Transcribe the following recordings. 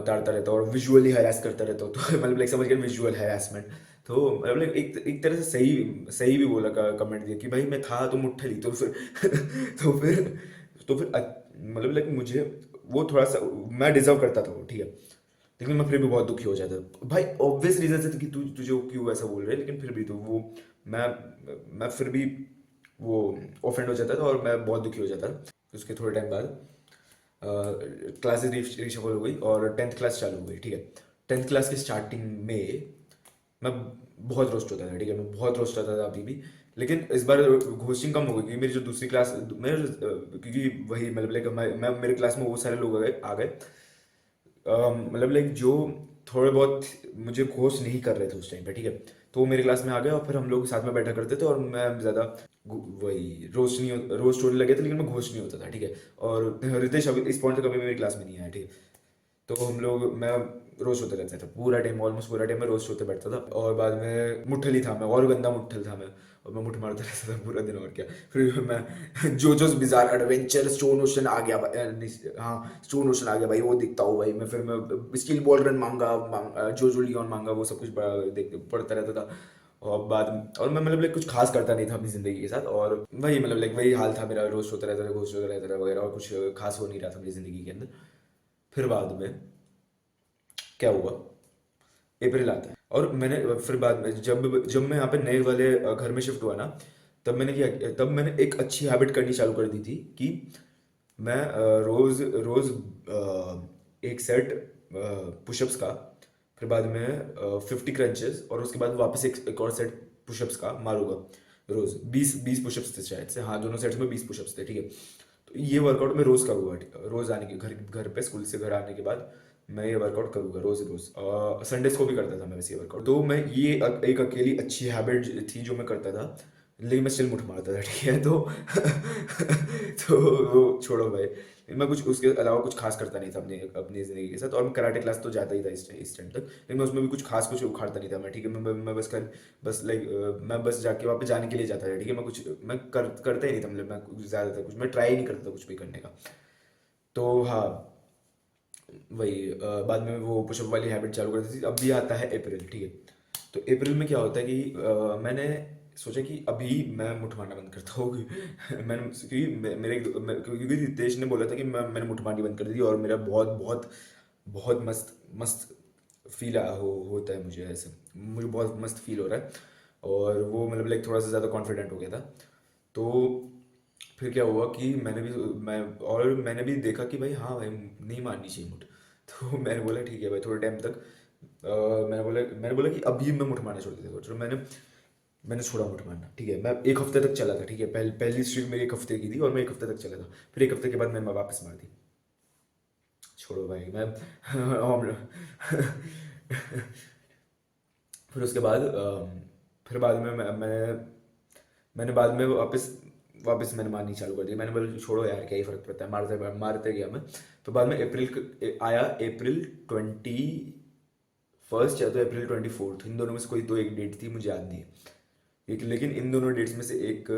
ताड़ता रहता हूँ और विजुअली हरास करता रहता हूँ। तो मतलब लाइक समझ गया, विजुअल हरासमेंट। तो मतलब लाइक एक तरह से सही सही भी बोला, कमेंट दिया कि भाई मैं था तो मुट्ठल ही, तो फिर तो फिर मतलब लाइक मुझे वो थोड़ा सा मैं डिजर्व करता था वो, ठीक है। लेकिन मैं फिर भी बहुत दुखी हो जाता भाई, ऑब्वियस रीजन से कि तुझे क्यों ऐसा बोल रहे हैं, लेकिन फिर भी तो वो मैं मैं फिर भी वो ऑफेंड हो जाता था और मैं बहुत दुखी हो जाता था। उसके थोड़े टाइम बाद क्लासेस रीशफल हो गई और 10th क्लास चालू हो गई, ठीक है। 10th क्लास के स्टार्टिंग में मैं बहुत रोस्ट होता था, ठीक है, मैं बहुत रोस्ट होता था अभी भी। लेकिन इस बार घोस्टिंग कम हो गई, क्योंकि मेरी जो दूसरी क्लास क्योंकि वही मतलब लाइक मैं मेरे क्लास में वो सारे लोग आ गए मतलब लाइक जो थोड़े बहुत मुझे घोस्ट नहीं कर रहे थे उस टाइम पे, ठीक है। तो वो मेरे क्लास में आ गए और फिर हम लोग साथ में बैठा करते थे और मैं ज़्यादा वही रोस्ट होने लगे थे, लेकिन मैं घोस्ट नहीं होता था, ठीक है। और रितेश अभी इस पॉइंट तक कभी मेरी क्लास में नहीं आया, ठीक है। तो हम लोग मैं रोस्ट होते रहता था पूरा टाइम, ऑलमोस्ट पूरा टाइम मैं रोस्ट होते बैठता था। और बाद में मुट्ठल ही था मैं, और गंदा मुट्ठल था मैं। और मैं मुट्ठ मारता रहता था पूरा दिन, और क्या। फिर मैं JoJo's bizarre adventure stone ocean आ गया हाँ स्टोन ओशन आ गया भाई, वो दिखता हूँ भाई मैं। फिर मैं स्किल बॉल रन जोजो लियोन मांगा, वो सब कुछ देख पढ़ता रहता था। और और मैं मतलब लाइक कुछ खास करता नहीं था अपनी जिंदगी के साथ, और वही मतलब लाइक वही हाल था मेरा, रोस्ट होता रहता था, घोस्ट होता रहता था वगैरह, और कुछ खास हो नहीं रहा था मेरी जिंदगी के अंदर। फिर बाद में क्या हुआ, अप्रैल आता है और मैंने फिर बाद में जब जब मैं यहाँ पे नए वाले घर में शिफ्ट हुआ ना, तब मैंने एक अच्छी हैबिट करनी चालू कर दी थी कि मैं रोज रोज एक सेट पुशअप्स का, फिर बाद में 50 क्रंचेस, और उसके बाद वापस एक और सेट पुशअप्स का मारूंगा रोज। 20 पुशअप्स थे शायद से, हाँ दोनों सेट्स में 20 पुशअप्स थे, ठीक है। तो ये वर्कआउट मैं रोज करूँगा, रोज आने के घर पे स्कूल से घर आने के बाद मैं ये वर्कआउट करूँगा रोज रोज। संडेज को भी करता था मैं वैसे ये वर्कआउट। तो मैं ये एक अकेली अच्छी हैबिट थी जो मैं करता था, लेकिन मैं स्टिल मुठ मारता था, ठीक है। तो तो वो छोड़ो भाई, मैं कुछ उसके अलावा कुछ खास करता नहीं था अपनी अपनी जिंदगी के साथ। और मैं कराटे क्लास तो जाता ही था इस टाइम तक, लेकिन मैं उसमें भी कुछ खास कुछ उखाड़ता नहीं था मैं, ठीक है। मैं बस लाइक मैं बस जाके वहाँ पे जाने के लिए जाता था, ठीक है। मैं करता ही नहीं था, मतलब मैं ज़्यादातर कुछ मैं ट्राई ही नहीं करता था कुछ भी करने का। तो हाँ वही बाद में वो पुशअप वाली हैबिट चालू कर दी थी। अब भी आता है अप्रैल, ठीक है। तो अप्रैल में क्या होता है कि मैंने सोचा कि अभी मैं मुठ मारना बंद करता हूँ। मैंने क्योंकि क्योंकि रितेश ने बोला था कि मैंने मुठ मारनी बंद कर दी थी, और मेरा बहुत बहुत बहुत मस्त मस्त होता है मुझे ऐसे, मुझे बहुत मस्त फील हो रहा है। और वो मतलब लाइक थोड़ा सा ज़्यादा कॉन्फिडेंट हो गया था। तो फिर क्या हुआ कि मैंने भी देखा कि भाई हाँ भाई नहीं मारनी चाहिए मुठ। तो मैंने बोला ठीक है भाई थोड़े टाइम तक मैंने बोला कि अभी मैं मुठ मारना छोड़ देता हूँ। चलो मैंने छोड़ा मुठ मारना, ठीक है। मैं एक हफ्ते तक चला था, ठीक है। पहली स्ट्रीक मेरी एक हफ्ते की थी और मैं एक हफ्ते तक चला था। फिर एक हफ्ते के बाद मैंने वापस मार दी। छोड़ो भाई मैं फिर उसके बाद फिर बाद में मैंने बाद में वापस वापस मैंने मारनी चालू कर दी। मैंने बोला छोड़ो यार क्या ही फर्क पड़ता है, मारते मारते गया मैं। तो बाद में आया अप्रैल 21 या तो अप्रैल 24, इन दोनों में से कोई तो एक डेट थी, मुझे याद नहीं है। लेकिन इन दोनों डेट्स में से एक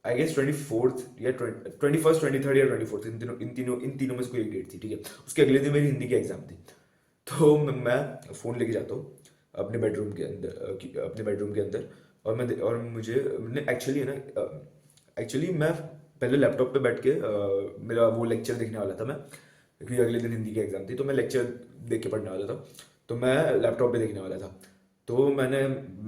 आई गेस 24 या 21, 23 या 24, इन तीनों में से कोई एक डेट थी, ठीक है। उसके अगले दिन मेरी हिंदी की एग्जाम थी। तो मैं फ़ोन लेके जाता हूँ अपने बेडरूम के अंदर और मुझे एक्चुअली है ना, एक्चुअली मैं पहले लैपटॉप पे बैठ के मेरा वो लेक्चर देखने वाला था मैं, क्योंकि अगले दिन हिंदी की एग्जाम थी। तो मैं लेक्चर देख के पढ़ने वाला था, तो मैं लैपटॉप पे देखने वाला था। तो मैं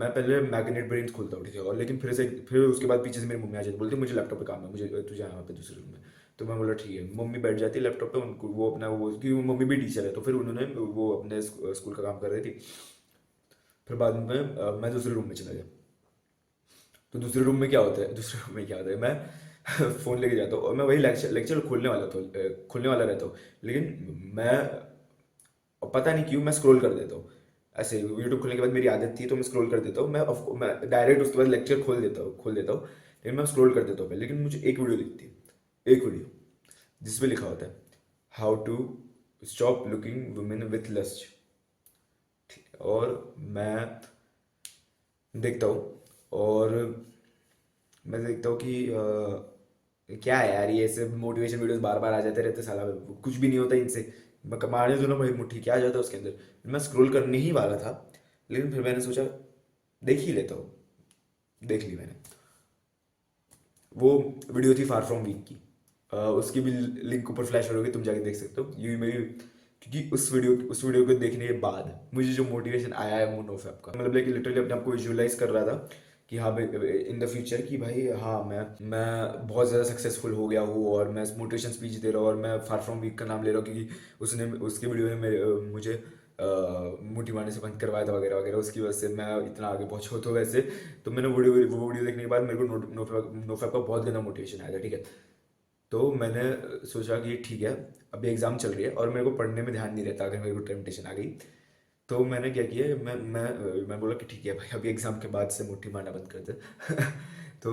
पहले मैग्नेट ब्रेन खोलता हूँ, ठीक है। और लेकिन फिर उसके बाद पीछे से मेरी मम्मी आ जाती, बोलती मुझे लैपटॉप पे काम है, मुझे तुझे यहाँ पे दूसरे रूम में। तो मैं बोला ठीक है। मम्मी बैठ जाती लैपटॉप पे, उनको वो अपना वो क्योंकि मम्मी भी टीचर है, तो फिर उन्होंने वो अपने स्कूल का काम कर रही थी। फिर बाद में मैं दूसरे रूम में चला गया। तो दूसरे रूम में क्या होता है, दूसरे रूम में क्या होता है, मैं फ़ोन लेके जाता हूँ और मैं वही लेक्चर लेक्चर खोलने वाला रहता हूँ। लेकिन मैं पता नहीं क्यों मैं स्क्रॉल कर देता हूँ। ऐसे यूट्यूब खोलने के बाद मेरी आदत थी, तो मैं स्क्रॉल कर देता हूँ। मैं डायरेक्ट उसके बाद लेक्चर खोल देता हूँ, लेकिन मैं स्क्रॉल कर देता हूँ पहले। लेकिन मुझे एक वीडियो दिखती है, एक वीडियो जिसमें लिखा होता है how to stop looking women with lust. और मैं देखता हूँ और मैं देखता हूँ कि क्या है यार, ये सब मोटिवेशन वीडियोस बार बार आ जाते रहते, साला कुछ भी नहीं होता इनसे। मैं मारने दूँ ना भाई मुट्ठी, क्या आ जाता है उसके अंदर। मैं स्क्रॉल करने ही वाला था, लेकिन फिर मैंने सोचा देख ही लेता हूँ, देख ली मैंने। वो वीडियो थी फार फ्रॉम वीक की। उसकी भी लिंक ऊपर फ्लैश हो गई, तुम जाके देख सकते हो। ये मेरी, क्योंकि उस वीडियो को देखने के बाद मुझे जो मोटिवेशन आया है वो नोफैप का, मतलब लाइक लिटरली अपने आप को विजुअलाइज कर रहा था कि हाँ भाई इन द फ्यूचर कि भाई हाँ मैं बहुत ज़्यादा सक्सेसफुल हो गया हूँ, और मैं मोटिवेशन स्पीच दे रहा हूँ, और मैं फार फ्रॉम वीक का नाम ले रहा हूँ क्योंकि उसने उसकी वीडियो ने मुझे मोटी मारने से बंद करवाया था वगैरह वगैरह, उसकी वजह से मैं इतना आगे पहुंचा हूँ। तो वैसे तो मैंने वो वीडियो देखने के बाद मेरे को नोफैप का बहुत गंदा मोटिवेशन आया था, ठीक है। तो मैंने सोचा कि ठीक है, अभी एग्ज़ाम चल रही है और मेरे को पढ़ने में ध्यान नहीं रहता अगर मेरे को टेम्पटेशन आ गई। तो मैंने क्या किया, मैं बोला कि ठीक है भाई अभी एग्ज़ाम के बाद से मुट्ठी मारना बंद कर दे। तो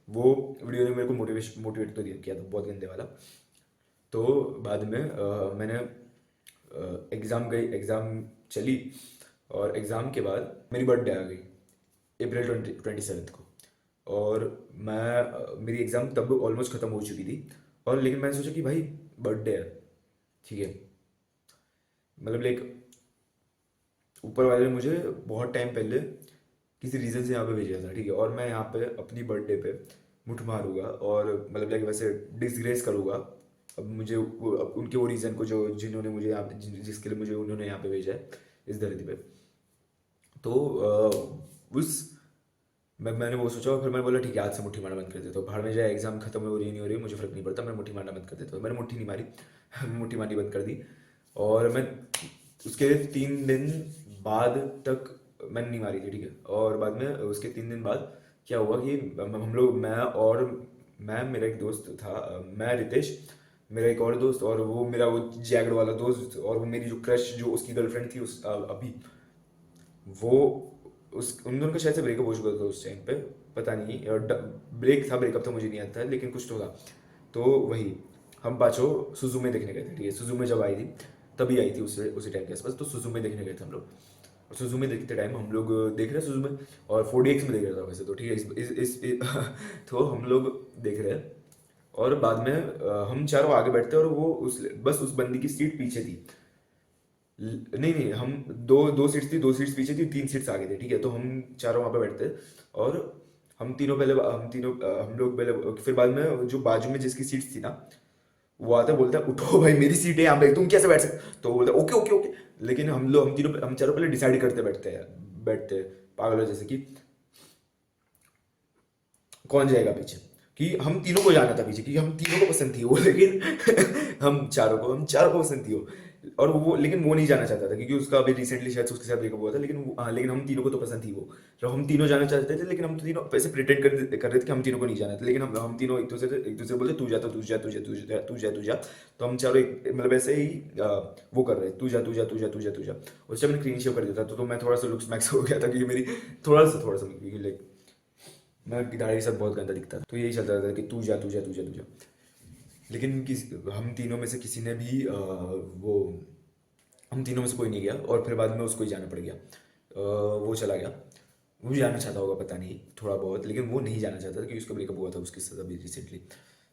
वो वीडियो ने मेरे को मोटिवेट तो किया था, बहुत गंदे वाला। तो बाद में मैंने एग्ज़ाम गई, एग्ज़ाम चली, और एग्ज़ाम के बाद मेरी बर्थडे आ गई अप्रैल 27 को। और मेरी एग्ज़ाम तब ऑलमोस्ट ख़त्म हो चुकी थी, और लेकिन मैंने सोचा कि भाई बर्थडे है, ठीक है, मतलब लाइक ऊपर वाले ने मुझे बहुत टाइम पहले किसी रीज़न से यहाँ पे भेजा था, ठीक है। और मैं यहाँ पे अपनी बर्थडे पे मुठ मारूंगा और मतलब लाइक वैसे डिसग्रेस करूँगा अब मुझे अब उनके वो रीज़न को जो जिन्होंने मुझे यहाँ पे जिसके लिए मुझे उन्होंने यहाँ पे भेजा है इस धरती पे। तो उस मैंने वो सोचा, और फिर मैंने बोला ठीक है आज से मुट्ठी मारना बंद कर देता हूँ, भाड़ में जाए एग्जाम खत्म हो रही नहीं हो रही मुझे फर्क नहीं पड़ता, मैं मुट्ठी मारना बंद कर देता हूँ। मैंने मुट्ठी नहीं मारी। मुट्ठी मारनी बंद कर दी। और मैं उसके 3 दिन बाद तक मैंने नहीं मारी थी, ठीक है। और बाद में उसके 3 दिन बाद क्या हुआ कि हम लोग, मैं मेरा एक दोस्त था, मैं रितेश, मेरा एक और दोस्त, और वो मेरा वो जैगड वाला दोस्त, और वो मेरी जो क्रश जो उसकी गर्लफ्रेंड थी उस अभी, वो उस उन दोनों का शायद से ब्रेकअप हो चुका था उस टाइम पे, पता नहीं ब्रेकअप था मुझे नहीं आता लेकिन कुछ तो था। तो वही हम पाँचों सुजुमे देखने गए थे, ठीक है। सुजुमे जब आई थी तभी आई थी उसी टाइम के आसपास, तो सुजुमे देखने गए थे हम लोग। और सुजुमे देखते टाइम हम लोग देख रहे हैं सुजुमे, और 4DX में देख रहा था वैसे तो, ठीक है। तो हम लोग देख रहे हैं, और बाद में हम चारों आगे बैठते हैं, और वो बस उस बंदी की सीट पीछे थी। नहीं नहीं, हम दो सीट्स थी, 2 सीट्स पीछे थी, 3 सीट्स आगे थे, ठीक है। तो हम चारों वहाँ पे बैठते हैं, और हम लोग पहले, फिर बाद में जो बाजू में जिसकी सीट्स थी ना, वो आता है बोलता है उठो भाई मेरी सीट है यहाँ पे, तुम कैसे बैठ सकते, तो वो बोलता है ओके ओके ओके। लेकिन हम चारों पहले डिसाइड करते बैठते हैं पागलों जैसे कि कौन जाएगा पीछे, कि हम तीनों को जाना था पीछे क्योंकि हम तीनों को पसंद थी वो, लेकिन हम चारों को पसंद थी वो। और वो लेकिन वो नहीं जाना चाहता था क्योंकि उसका अभी रिसेंटली शायद से उसके साथ ब्रेकअप हुआ था, लेकिन हम तीनों को तो पसंद थी वो। तो हम तीनों जाना चाहते थे, लेकिन हम तीनों ऐसे प्रिटेंड कर रहे थे कि हम तीनों को नहीं जाना था, लेकिन हम तीनों एक दूसरे बोलते तू जा, तो तू जा। तो हम चारों मतलब ऐसे ही वो कर रहे तू जा। उस टाइम मैंने क्लीन शेव कर दिया था, तो मैं थोड़ा सा लुक्स मैक्स हो गया था क्योंकि मेरी थोड़ा सा लाइक मैं दाढ़ी के साथ बहुत गंदा दिखता था, तो यही चलता था कि तू जा। लेकिन हम तीनों में से किसी ने भी वो हम तीनों में से कोई नहीं गया, और फिर बाद में उसको ही जाना पड़ गया। वो चला गया। वो भी जाना चाहता होगा पता नहीं थोड़ा बहुत, लेकिन वो नहीं जाना चाहता था क्योंकि उसका ब्रेकअप हुआ था उसके साथ अभी रिसेंटली।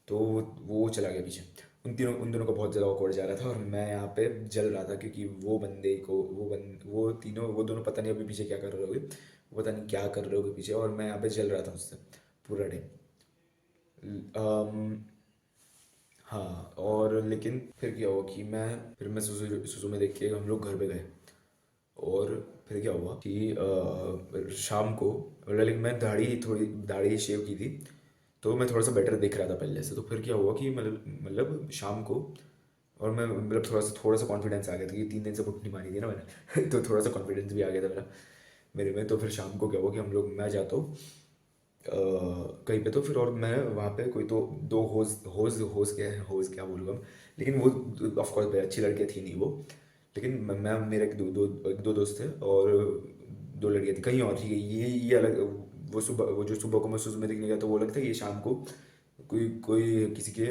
तो वो चला गया पीछे। उन दोनों को बहुत ज़्यादा ऑकवर्ड जा रहा था, और मैं यहाँ पे जल रहा था क्योंकि वो बंदे को वो दोनों पता नहीं अभी पीछे क्या कर रहे होगे, वो पता नहीं क्या कर रहे होगे पीछे, और मैं यहाँ पे जल रहा था उससे पूरा टाइम। हाँ, और लेकिन फिर क्या हुआ कि मैं सुसु में देख के हम लोग घर पे गए। और फिर क्या हुआ कि शाम को, लाइक मैं दाढ़ी शेव की थी, तो मैं थोड़ा सा बेटर दिख रहा था पहले से। तो फिर क्या हुआ कि मतलब शाम को, और मैं मतलब थोड़ा सा कॉन्फिडेंस आ गया था कि 3 दिन से पुट नहीं मारी थी ना मैंने। तो थोड़ा सा कॉन्फिडेंस भी आ गया था मेरे में। तो फिर शाम को क्या हुआ कि मैं जाता हूँ कहीं पे, तो फिर और मैं वहाँ पे कोई तो दो होज क्या बोलूँगा मैं, लेकिन वो ऑफ कोर्स अच्छी लड़कियाँ थी नहीं वो, लेकिन मेरे एक दो दोस्त थे, और 2 लड़कियाँ थी कहीं और थी, ये अलग। वो जो सुबह को मैं सुबह में देखने गया था वो अलग था, ये शाम को कोई कोई किसी के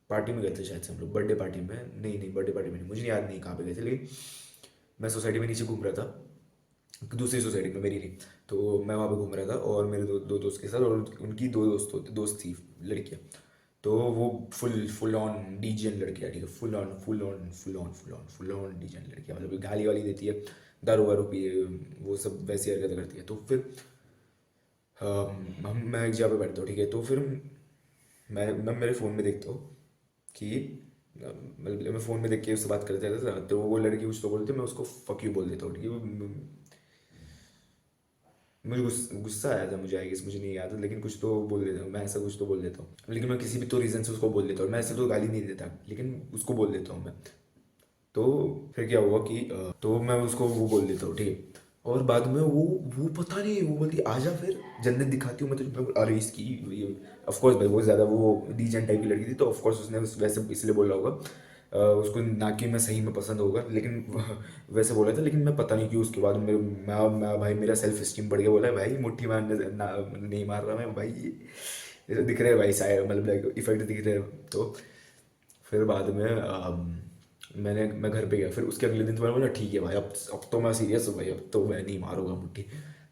पार्टी में गए थे शायद से हम लोग, बर्थडे पार्टी में, नहीं बर्थडे पार्टी में नहीं, मुझे याद नहीं कहाँ पे गए थे, लेकिन मैं सोसाइटी में नीचे घूम रहा था, दूसरी सोसाइटी में, मेरी नहीं। तो मैं वहाँ पे घूम रहा था और मेरे दो दोस्त के साथ, और उनकी दोस्त थी लड़कियाँ। तो वो फुल ऑन डीजेन लड़की है, ठीक है, फुल ऑन डीजेन लड़की है, मतलब गाली वाली देती है, दारू वारू पिए, वो सब वैसी हरकतें करती है। तो फिर मैं एक जगह पे बैठता हूँ, ठीक है, तो फिर मैं मेरे फ़ोन में देखता हूँ कि मतलब मैं फ़ोन में देख के उससे बात करते रहता था, तो वो लड़की कुछ तो बोलती है, मैं उसको फक यू बोल देता हूँ, ठीक है। मुझे गुस्सा आया था, मुझे आई गेस, मुझे नहीं याद है, लेकिन कुछ तो बोल देता हूँ मैं, ऐसा कुछ तो बोल देता हूँ, लेकिन मैं किसी भी तो रीज़न से उसको बोल देता हूँ, मैं ऐसे तो गाली नहीं देता, लेकिन उसको बोल देता हूँ मैं। तो फिर क्या हुआ कि तो मैं उसको वो बोल देता हूँ, ठीक है, और बाद में वो पता नहीं, वो बोलती आजा फिर जन्नत दिखाती हूँ मैं तुझे। अरे इसकी ये ऑफ कोर्स भाई बहुत ज़्यादा वो डीजेंट टाइप की लड़की थी, तो ऑफ कोर्स उसने वैसे इसलिए बोला होगा, उसको ना कि मैं सही में पसंद होगा, लेकिन वैसे बोला था, लेकिन मैं पता नहीं क्यों उसके बाद मैं भाई मेरा सेल्फ स्टीम बढ़ गया, बोला भाई मुट्ठी मारने नहीं मार रहा मैं भाई, ये दिख रहे हैं भाई सारे मतलब इफेक्ट दिख रहे हैं। तो फिर बाद में मैं घर पे गया, फिर उसके अगले दिन तो मैंने बोला ठीक है भाई, अब तो मैं सीरियस हूँ भाई, अब तो मैं नहीं मारूंगा मुट्ठी।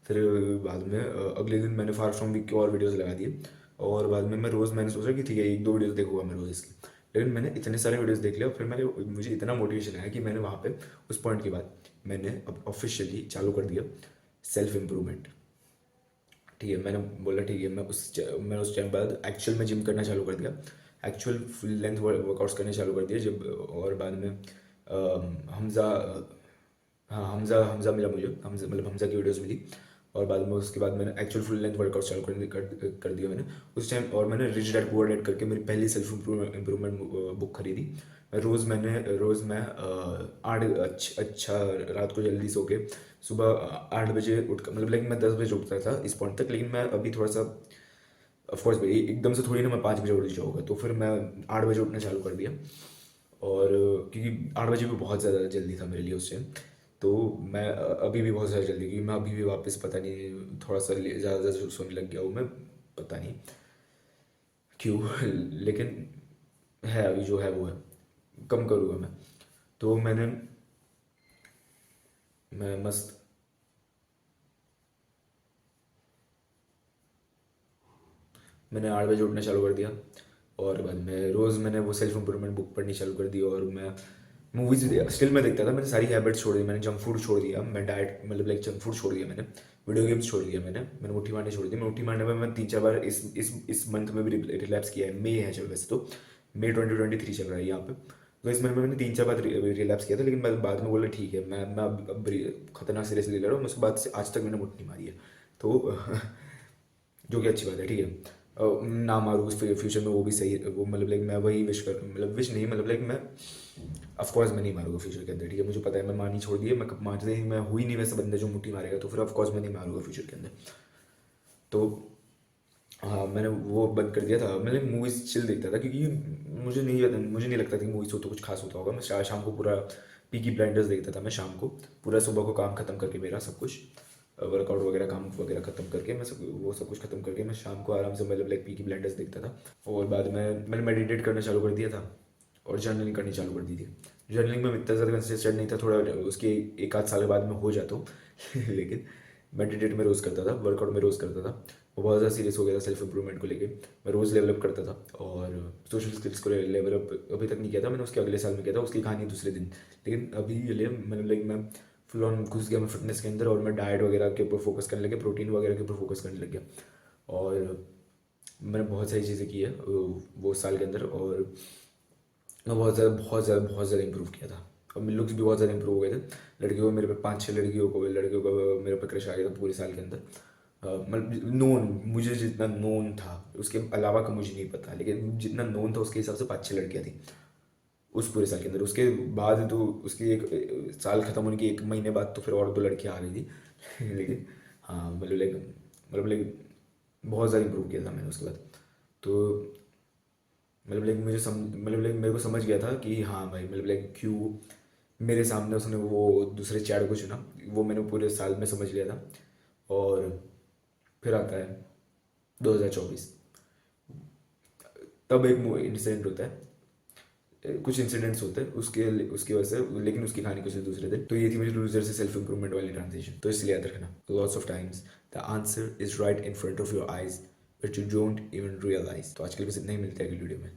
फिर बाद में अगले दिन मैंने फार फ्रॉम वीक के और वीडियोस लगा दिए, और बाद में मैं रोज़ मैंने सोचा कि ठीक है एक दो वीडियोस देखूंगा मैं रोज़ इसकी, लेकिन मैंने इतने सारे वीडियोस देख लिया, फिर मुझे इतना मोटिवेशन आया कि मैंने वहाँ पे उस पॉइंट के बाद मैंने अब ऑफिशियली चालू कर दिया सेल्फ इम्प्रूवमेंट, ठीक है। मैंने बोला ठीक है, मैं उस टाइम बाद एक्चुअल में जिम करना चालू कर दिया, एक्चुअल फुल लेंथ वर्कआउट्स करने चालू कर दिए जब, और बाद में हमज़ा, हाँ हमज़ा हमज़ा मिला मुझे, हमज़ा मतलब हमज़ा की वीडियोस मिली, और बाद में उसके बाद मैंने एक्चुअल फुल लेंथ वर्कआउट चालू कर दिया मैंने उस टाइम, और मैंने रिच डैड पुअर डैड करके मेरी पहली सेल्फ इम्प्रूवमेंट बुक खरीदी। रोज़ मैं 8 अच्छा रात को जल्दी सो के सुबह 8 बजे उठ मतलब लाइक मैं 10 बजे उठता था इस पॉइंट तक, लेकिन मैं अभी थोड़ा सा ऑफकोर्स भाई एकदम से थोड़ी ना मैं 5 बजे उठ जाऊँगा, तो फिर मैं 8 बजे उठना चालू कर दिया, और क्योंकि 8 बजे भी बहुत ज़्यादा जल्दी था मेरे लिए उस टाइम, तो मैं अभी भी बहुत ज़्यादा जल्दी, क्योंकि मैं अभी भी वापस पता नहीं थोड़ा सा ज़्यादा सोने लग गया हूँ मैं, पता नहीं क्यों लेकिन है अभी जो है वो है, कम करूँगा मैं। तो मैं मस्त मैंने 8 बजे उठना चालू कर दिया, और बाद में रोज़ मैंने वो सेल्फ इम्प्रूवमेंट बुक पढ़नी चालू कर दी, और मैं मूवीज़ स्टिल मैं देखता था, मैंने सारी हैबिट्स छोड़ दी, मैंने जंक फूड छोड़ दिया, मैं डाइट मतलब लाइक जंक फूड छोड़ दिया मैंने, वीडियो गेम्स छोड़ दिया मैंने मुट्ठी मारने छोड़ दी। मैं मुट्ठी मारने में मैं 3 4 बार इस मंथ में भी रिलैप्स किया है, मई है चल वैसे तो, मई 2023 चल रहा है यहाँ पे, तो इस मंथ में मैंने 3 4 बार रिलैप्स किया था, लेकिन मैं बाद में बोला ठीक है मैं अब खतरनाक सीरियसली ले रहा हूँ, मैं उसके बाद से आज तक मैंने मुट्ठी मारी है, तो जो कि अच्छी बात है, ठीक है। ना मारूँ उस फ्यूचर में, वो भी सही, वो मतलब लाइक मैं वही विश कर मतलब विश नहीं मतलब लाइक मैं ऑफकोर्स मैं नहीं मारूंगा फ्यूचर के अंदर, ठीक है, मुझे पता है मैं मारनी छोड़ दी है, मैं कब मारते ही मैं हुई नहीं वैसे बंदे जो मुट्ठी मारेगा, तो फिर ऑफकोर्स मैं नहीं मारूंगा फ्यूचर के अंदर। तो हाँ मैंने वो बंद कर दिया था, मैंने मूवीज़ चिल देखता था, क्योंकि मुझे नहीं लगता था कि मूवीज़ हो तो कुछ खास होता होगा। मैं शाम को पूरा पीकी ब्लाइंडर्स देखता था, मैं शाम को पूरा सुबह को काम खत्म करके, मेरा सब कुछ वर्कआउट वगैरह काम वगैरह खत्म करके, वो सब कुछ खत्म करके मैं शाम को आराम से मतलब लाइक पीकी ब्लाइंडर्स देखता था, और बाद में मैंने मेडिटेट करना चालू कर दिया था, और जर्नलिंग करनी चालू कर दी थी। जर्नलिंग में इतना ज़्यादा कंसिस्टेंट नहीं था, थोड़ा उसके एक आध साल के बाद में हो जाता हूँ लेकिन मेडिटेट में रोज़ करता था, वर्कआउट में रोज़ करता था, वो बहुत ज़्यादा सीरियस हो गया था सेल्फ इंप्रूवमेंट को लेके, मैं रोज़ लेवलअप करता था, और सोशल स्किल्स को लेवलअप अभी तक नहीं किया था मैंने, उसके अगले साल में किया था, उसकी कहानी दूसरे दिन। लेकिन अभी ये लिए मैंने लाइक मैं फुल ऑन घुस गया मैं फिटनेस के अंदर, और मैं डाइट वगैरह के ऊपर फोकस करने लग गया, प्रोटीन वगैरह के ऊपर फोकस करने लग गया, और मैंने बहुत सारी चीज़ें की है वो साल के अंदर, और मैं बहुत ज़्यादा इंप्रूव किया था, और मेरे लुक्स भी बहुत ज़्यादा इंप्रूव हो गए थे। लड़कियों को मेरे पे 5 6 लड़कियों को मेरे पे क्रश आ गया था पूरे साल के अंदर, मतलब नोन, मुझे जितना नोन था उसके अलावा का मुझे नहीं पता, लेकिन जितना नोन था उसके हिसाब से 5 6 लड़कियाँ थी उस पूरे साल के अंदर। उसके बाद तो उसकी एक साल ख़त्म होने के 1 महीने बाद तो फिर और 2 लड़कियाँ आ गई थी लेकिन हाँ मतलब लाइक बहुत ज़्यादा इंप्रूव किया था मैंने उसके बाद। तो मतलब लाइक मेरे को समझ गया था कि हाँ भाई मतलब लाइक क्यों मेरे सामने उसने वो दूसरे चैड को चुना, वो मैंने पूरे साल में समझ लिया था। और फिर आता है 2024, तब एक इंसिडेंट होता है, कुछ इंसिडेंट्स होते हैं उसकी वजह से, लेकिन उसकी कहानी कुछ दूसरे थे। तो ये थी मेरी लूजर से सेल्फ इंप्रूवमेंट वाली ट्रांजिशन। तो इसलिए याद रखना lots of times the answer is right in front of your eyes, which you don't even realise. तो आज के लिए बस इतना ही, मिलते हैं अगली वीडियो में।